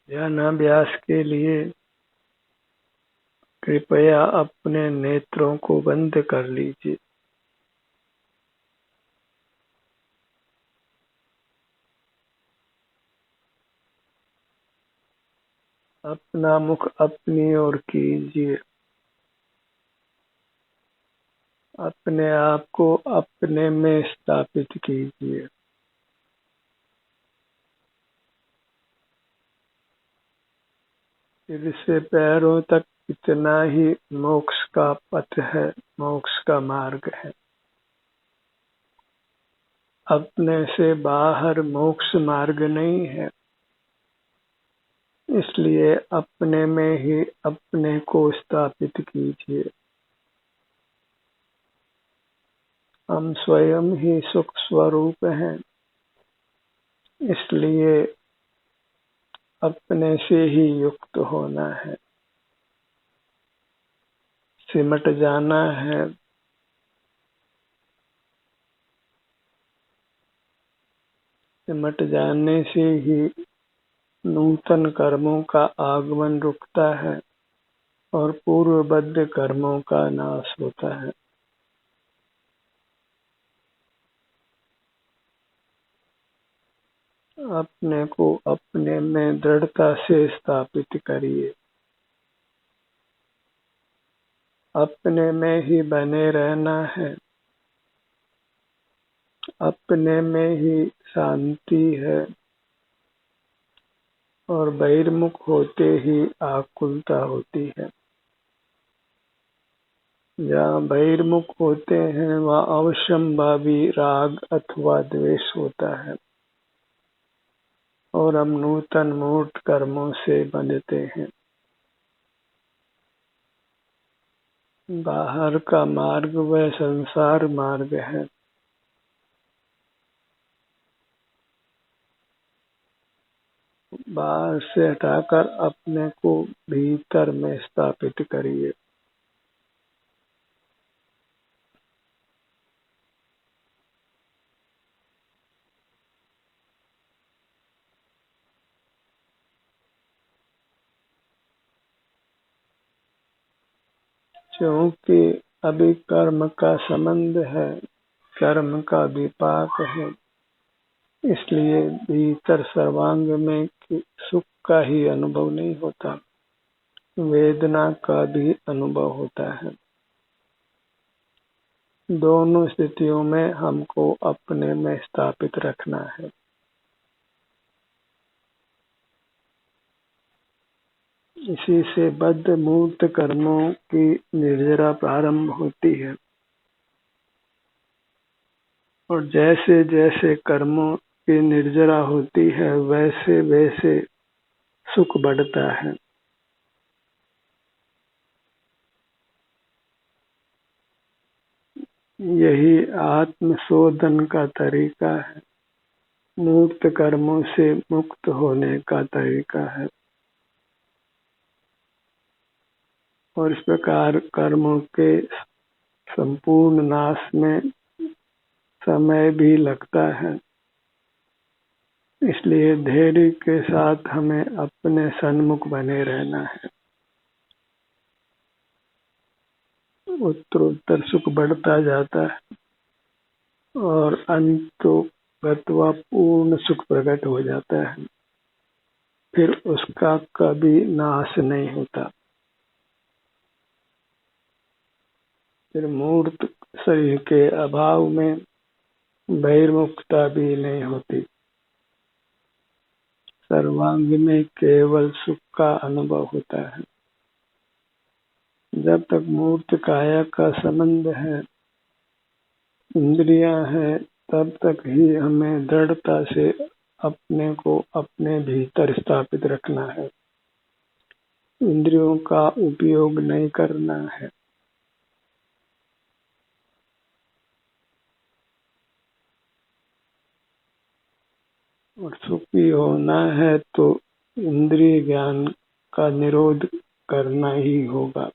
ध्यानाभ्यास के लिए कृपया अपने नेत्रों को बंद कर लीजिए। अपना मुख अपनी ओर कीजिए। अपने आप को अपने में स्थापित कीजिए। सिर से पैरों तक इतना ही मोक्ष का पथ है, मोक्ष का मार्ग है। अपने से बाहर मोक्ष मार्ग नहीं है। इसलिए अपने में ही अपने को स्थापित कीजिए। हम स्वयं ही सुख स्वरूप हैं। इसलिए अपने से ही युक्त होना है, सिमट जाना है। सिमट जाने से ही नूतन कर्मों का आगमन रुकता है और पूर्वबद्ध कर्मों का नाश होता है। अपने को अपने में दृढ़ता से स्थापित करिए। अपने में ही बने रहना है। अपने में ही शांति है और बहिर्मुख होते ही आकुलता होती है। जहाँ बहिर्मुख होते हैं वहाँ अवश्यंभावी राग अथवा द्वेष होता है और हम नूतन मूर्त कर्मों से बंधते हैं। बाहर का मार्ग वह संसार मार्ग है। बाहर से हटाकर अपने को भीतर में स्थापित करिए। क्योंकि अभी कर्म का संबंध है, कर्म का विपाक है, इसलिए भीतर सर्वांग में सुख का ही अनुभव नहीं होता, वेदना का भी अनुभव होता है। दोनों स्थितियों में हमको अपने में स्थापित रखना है। इसी से बद्ध मूर्त कर्मों की निर्जरा प्रारंभ होती है और जैसे जैसे कर्मों की निर्जरा होती है वैसे वैसे सुख बढ़ता है। यही आत्मशोधन का तरीका है, मूर्त कर्मों से मुक्त होने का तरीका है। और इस प्रकार कर्मों के संपूर्ण नाश में समय भी लगता है। इसलिए धैर्य के साथ हमें अपने सन्मुख बने रहना है। उत्तरोत्तर सुख बढ़ता जाता है और अंतोगत्वा पूर्ण सुख प्रकट हो जाता है। फिर उसका कभी नाश नहीं होता। फिर मूर्त शरीर के अभाव में बहिर्मुखता भी नहीं होती। सर्वांग में केवल सुख का अनुभव होता है। जब तक मूर्त काया का संबंध है, इंद्रियां हैं, तब तक ही हमें दृढ़ता से अपने को अपने भीतर स्थापित रखना है। इंद्रियों का उपयोग नहीं करना है। और सुखी होना है तो इंद्रिय ज्ञान का निरोध करना ही होगा,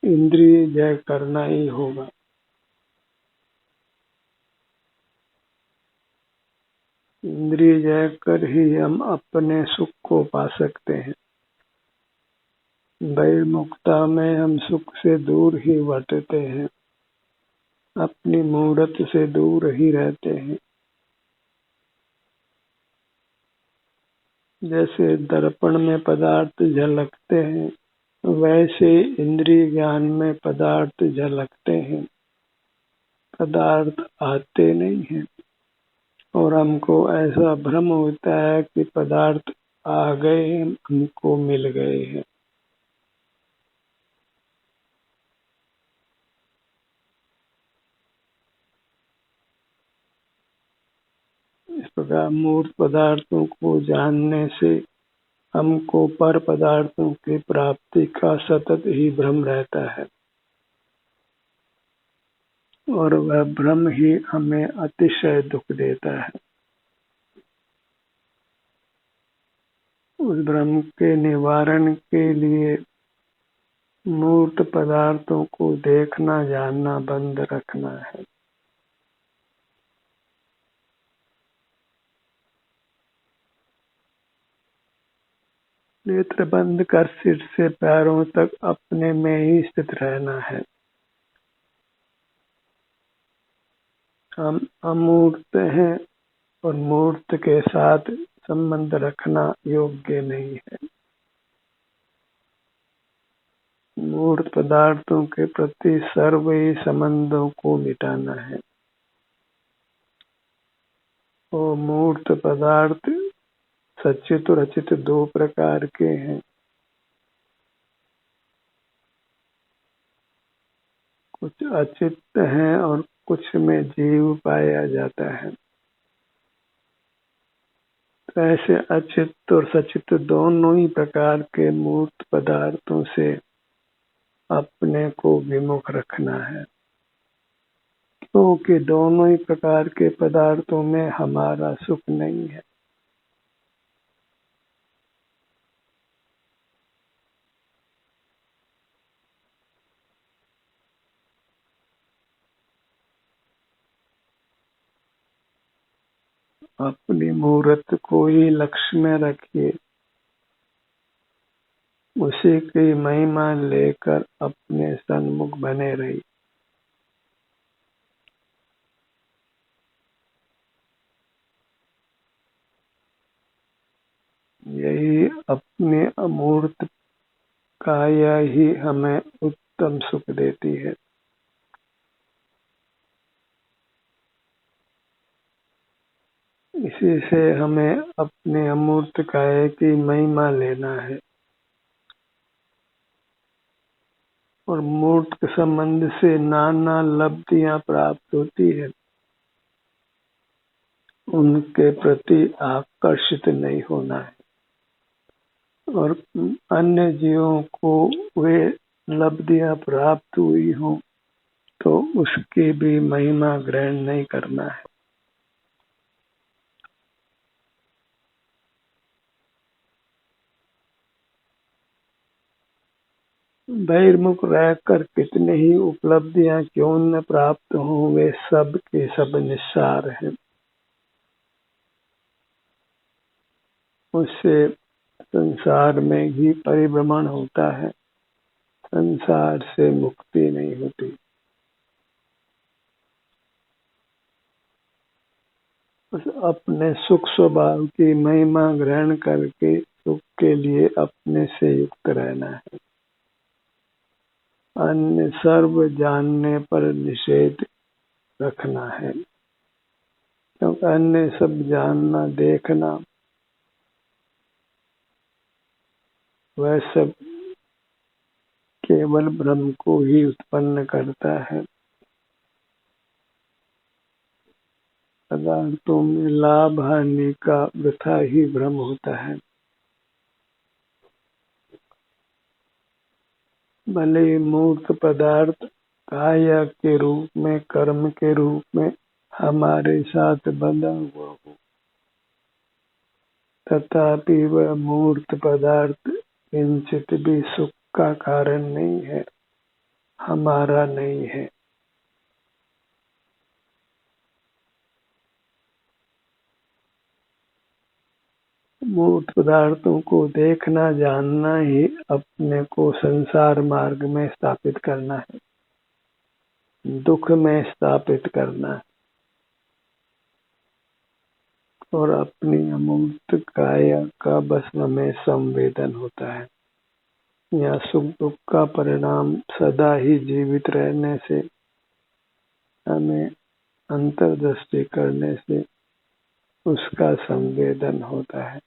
इंद्रिय जय करना ही होगा। इंद्रिय जय कर ही हम अपने सुख को पा सकते हैं। बहिर्मुखता में हम सुख से दूर ही भटकते हैं, अपनी मूर्त से दूर ही रहते हैं। जैसे दर्पण में पदार्थ झलकते हैं, वैसे इंद्रिय ज्ञान में पदार्थ झलकते हैं, पदार्थ आते नहीं हैं। और हमको ऐसा भ्रम होता है कि पदार्थ आ गए, हमको मिल गए हैं। इस प्रकार मूर्त पदार्थों को जानने से हमको पर पदार्थों की प्राप्ति का सतत ही भ्रम रहता है, और वह भ्रम ही हमें अतिशय दुख देता है। उस भ्रम के निवारण के लिए मूर्त पदार्थों को देखना जानना बंद रखना है। नेत्र बंद कर सिर से पैरों तक अपने में ही स्थित रहना है। हम अमूर्त हैं और मूर्त के साथ संबंध रखना योग्य नहीं है। मूर्त पदार्थों के प्रति सर्व ही संबंधों को मिटाना है। और मूर्त पदार्थ सचित और अचित दो प्रकार के हैं। कुछ अचित हैं और कुछ में जीव पाया जाता है। तो ऐसे अचित और सचित दोनों ही प्रकार के मूर्त पदार्थों से अपने को विमुख रखना है, क्योंकि दोनों ही प्रकार के पदार्थों में हमारा सुख नहीं है। अपनी मूर्त को ही लक्ष्य में रखिए, उसी की महिमा लेकर अपने सन्मुख बने रहिए। यही अपने अमूर्त काया ही हमें उत्तम सुख देती है। इसी से हमें अपने अमूर्त काया की महिमा लेना है। और मूर्त के संबंध से नाना लब्धियां प्राप्त होती है, उनके प्रति आकर्षित नहीं होना है। और अन्य जीवों को वे लब्धियां प्राप्त हुई हों तो उसकी भी महिमा ग्रहण नहीं करना है। बहिर्मुख रहकर कितनी ही उपलब्धियां क्यों न प्राप्त हों, वे सब के सब निस्सार हैं। उससे संसार में ही परिभ्रमण होता है, संसार से मुक्ति नहीं होती। बस अपने सुख स्वभाव की महिमा ग्रहण करके सुख के लिए अपने से युक्त रहना है। अन्य सर्व जानने पर निषेध रखना है, क्योंकि अन्य सब जानना देखना वह सब केवल भ्रम को ही उत्पन्न करता है। पदार्थों में लाभ हानि का वृथा ही भ्रम होता है। भले मूर्त पदार्थ काया के रूप में, कर्म के रूप में हमारे साथ बंधा हुआ हो, तथापि वह मूर्त पदार्थ किंचित भी सुख का कारण नहीं है, हमारा नहीं है। मूर्त पदार्थों को देखना जानना ही अपने को संसार मार्ग में स्थापित करना है, दुख में स्थापित करना है और अपनी अमूर्त काया का भस्म में संवेदन होता है। या सुख दुख का परिणाम सदा ही जीवित रहने से, हमें अंतर्दृष्टि करने से उसका संवेदन होता है।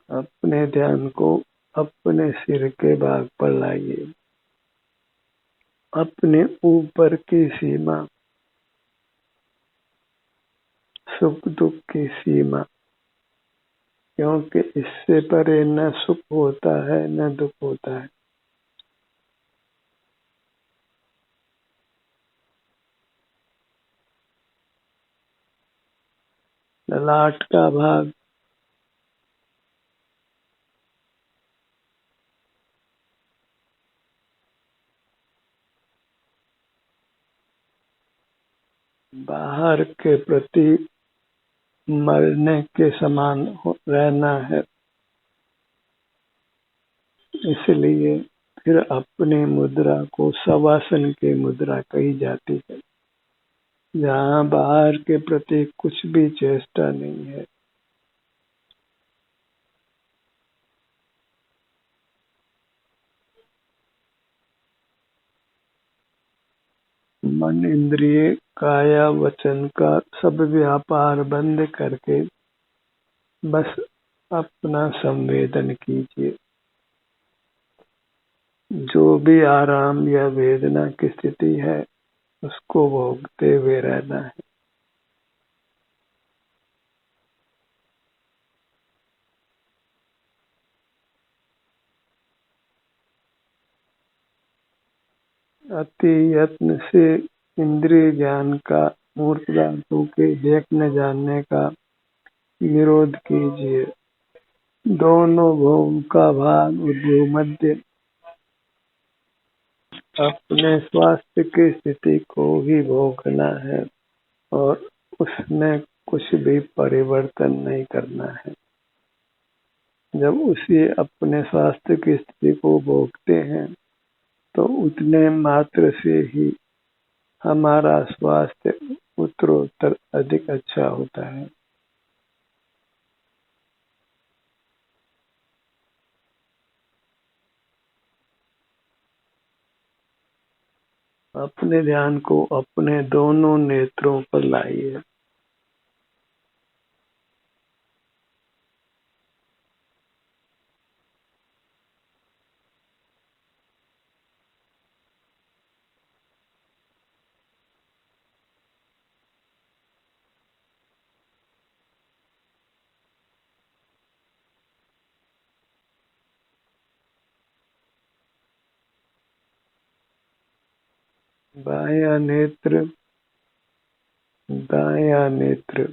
अपने ध्यान को अपने सिर के भाग पर लाइए, अपने ऊपर की सीमा, सुख दुख की सीमा, क्योंकि इससे परे न सुख होता है न दुख होता है। ललाट का भाग बाहर के प्रति मरने के समान रहना है, इसलिए फिर अपनी मुद्रा को शवासन की मुद्रा कही जाती है, जहाँ बाहर के प्रति कुछ भी चेष्टा नहीं है। मन इंद्रिय काया वचन का सब व्यापार बंद करके बस अपना संवेदन कीजिए। जो भी आराम या वेदना की स्थिति है उसको भोगते हुए रहना है। अति यत्न से इंद्रिय ज्ञान का मूर्त पदार्थों के देखने जानने का निरोध कीजिए। दोनों भोग का भाग उद्योग मध्य अपने स्वास्थ्य की स्थिति को ही भोगना है और उसमें कुछ भी परिवर्तन नहीं करना है। जब उसी अपने स्वास्थ्य की स्थिति को भोगते हैं तो उतने मात्र से ही हमारा स्वास्थ्य उत्तरोत्तर अधिक अच्छा होता है। अपने ध्यान को अपने दोनों नेत्रों पर लाइए। बायां नेत्र, दायां नेत्र,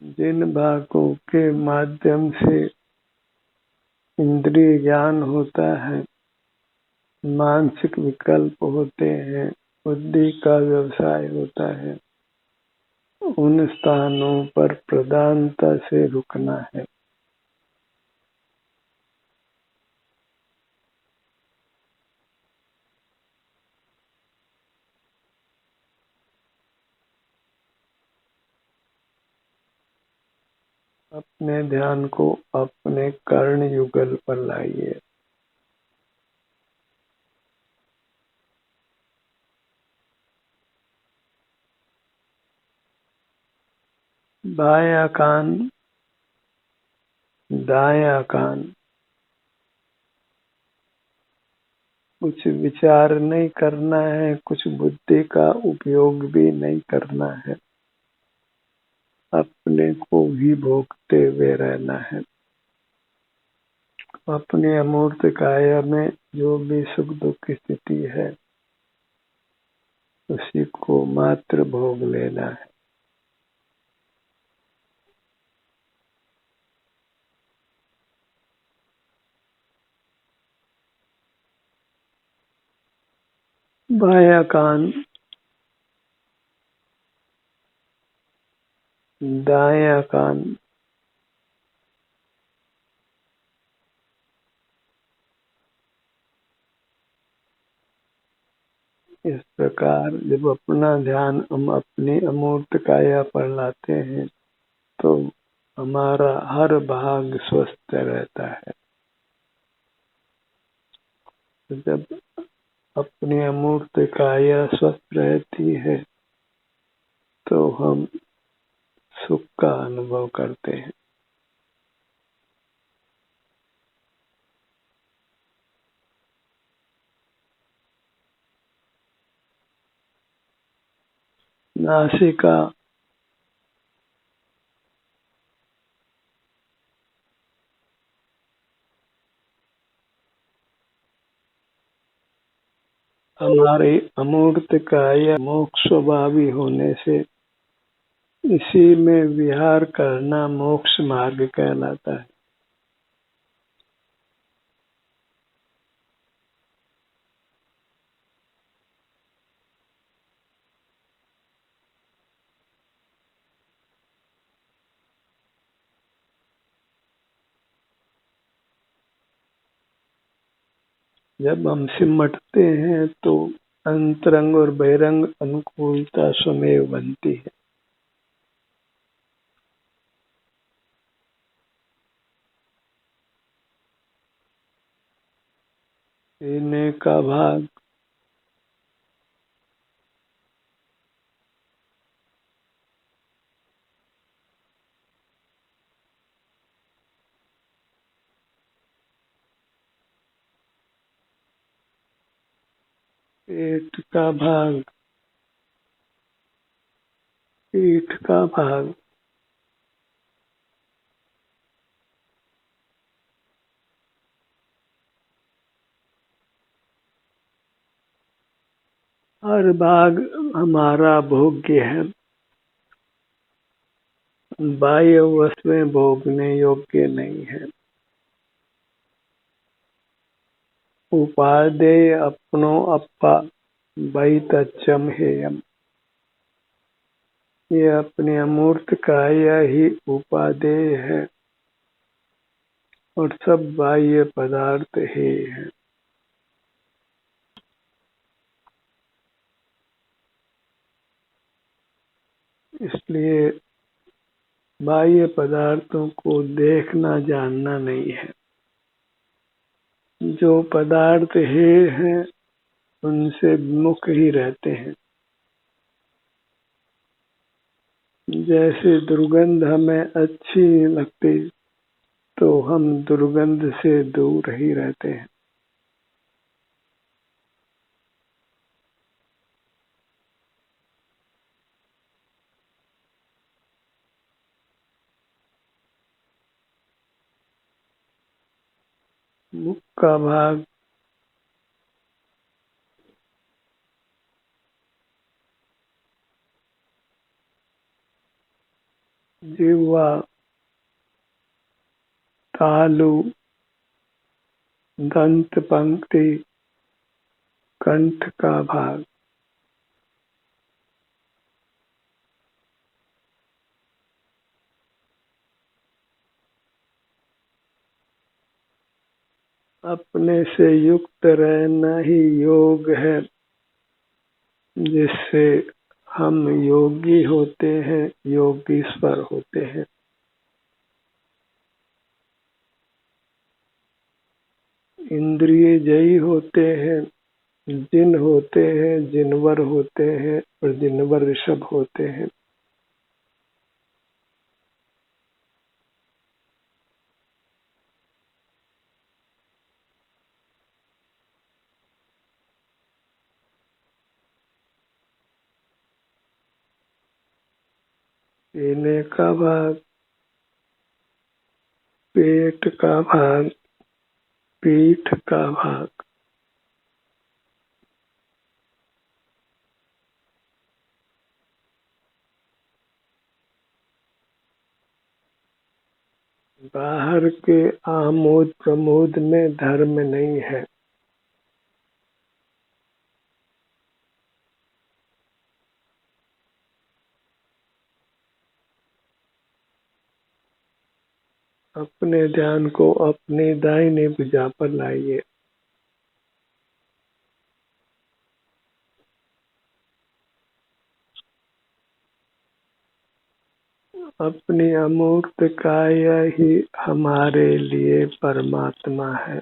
जिन भागों के माध्यम से इंद्रिय ज्ञान होता है, मानसिक विकल्प होते हैं, बुद्धि का व्यवसाय होता है, उन स्थानों पर प्रधानता से रुकना है। अपने ध्यान को अपने कर्ण युगल पर लाइए। बायां कान, दायां कान, कुछ विचार नहीं करना है, कुछ बुद्धि का उपयोग भी नहीं करना है। अपने को ही भोगते हुए रहना है। अपने अमूर्त काया में जो भी सुख दुख की स्थिति है उसी को मात्र भोग लेना है। बायां कान दायां कान इस प्रकार जब अपना ध्यान हम अपनी अमूर्त काया पर लाते हैं तो हमारा हर भाग स्वस्थ रहता है। जब अपनी अमूर्त काया स्वस्थ रहती है तो हम सुख का अनुभव करते हैं। नासिका हमारे अमूर्त काया मोक्ष स्वभावी होने से इसी में विहार करना मोक्ष मार्ग कहलाता है। जब हम सिमटते हैं तो अंतरंग और बहिरंग अनुकूलता स्वमेव बनती है। सीने का भाग पेट का भाग पीठ का भाग हर भाग हमारा भोग्य है। बाह्य वस्तुएं भोगने योग्य नहीं है। उपादेय अपनो अपा बहितच्चम हेयम। ये अपने अमूर्त काया ही उपादेय है और सब बाह्य पदार्थ ही है। इसलिए बाह्य पदार्थों को देखना जानना नहीं है। जो पदार्थ हे हैं उनसे मुख ही रहते हैं। जैसे दुर्गंध हमें अच्छी नहीं लगती तो हम दुर्गंध से दूर ही रहते हैं। मुख का भाग जिह्वा तालु दंत पंक्ति कंठ का भाग अपने से युक्त रहना ही योग है जिससे हम योगी होते हैं, योगीश्वर होते हैं। इंद्रिय जयी होते हैं, जिन होते हैं, जिनवर होते हैं और जिनवर ऋषभ होते हैं। सीने का भाग, पेट का भाग, पीठ का भाग, बाहर के आमोद प्रमोद में धर्म नहीं है। अपने ध्यान को अपनी दाहिनी भुजा पर लाइए। अपनी अमूर्त काया ही हमारे लिए परमात्मा है।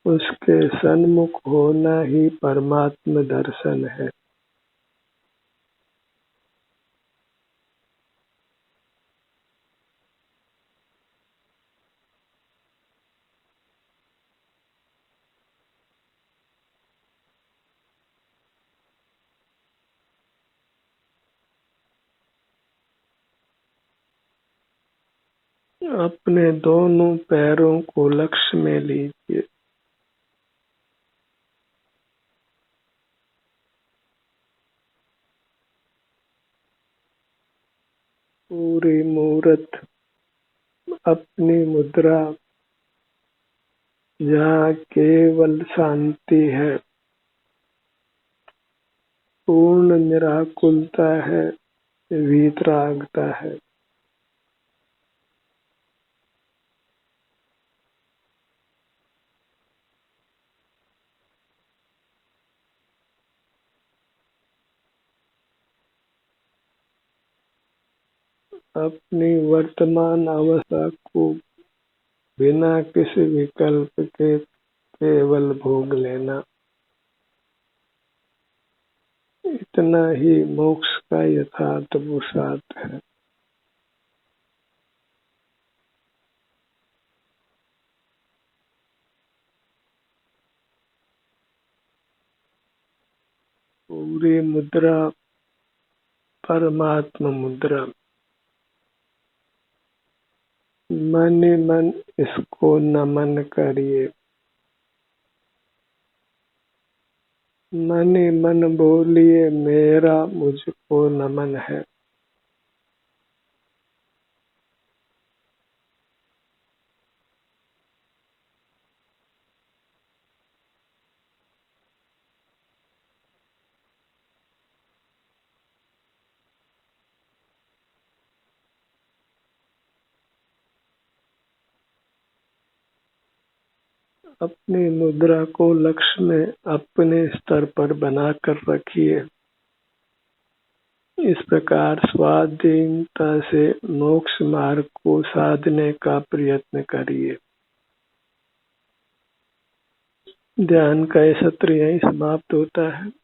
उसके सन्मुख होना ही परमात्म दर्शन है। अपने दोनों पैरों को लक्ष्य में लीजिए। पूरी मूर्त अपनी मुद्रा जहाँ केवल शांति है, पूर्ण निराकुलता है, वीतरागता है। अपनी वर्तमान अवस्था को बिना किसी विकल्प के केवल भोग लेना, इतना ही मोक्ष का यथार्थ पुरुषार्थ है। पूरी मुद्रा परमात्मा मुद्रा। मन ही मन इसको नमन करिए। मन ही मन बोलिए, मेरा मुझको नमन है। अपनी मुद्रा को लक्ष्य में अपने स्तर पर बनाकर रखिए। इस प्रकार स्वाधीनता से मोक्ष मार्ग को साधने का प्रयत्न करिए। ध्यान का ये सत्र यहीं समाप्त होता है।